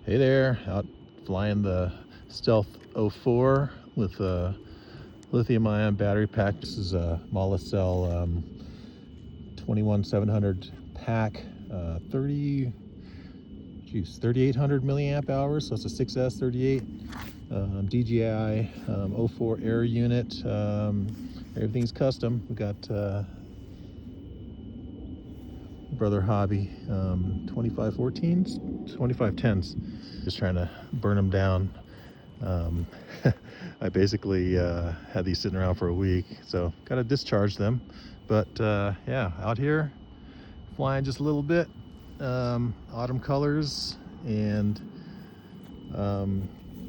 Hey there, out flying the Stealth 04 with a lithium ion battery pack. This is a Molicel 21700 pack, 3800 milliamp hours, so it's a 6S 38 DJI 04 air unit. Everything's custom. We got Brother Hobby 2514s, 2510s. Just trying to burn them down. I basically had these sitting around for a week, so gotta discharge them. But yeah, out here flying just a little bit. Autumn colors, and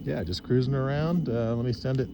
yeah, just cruising around. Let me send it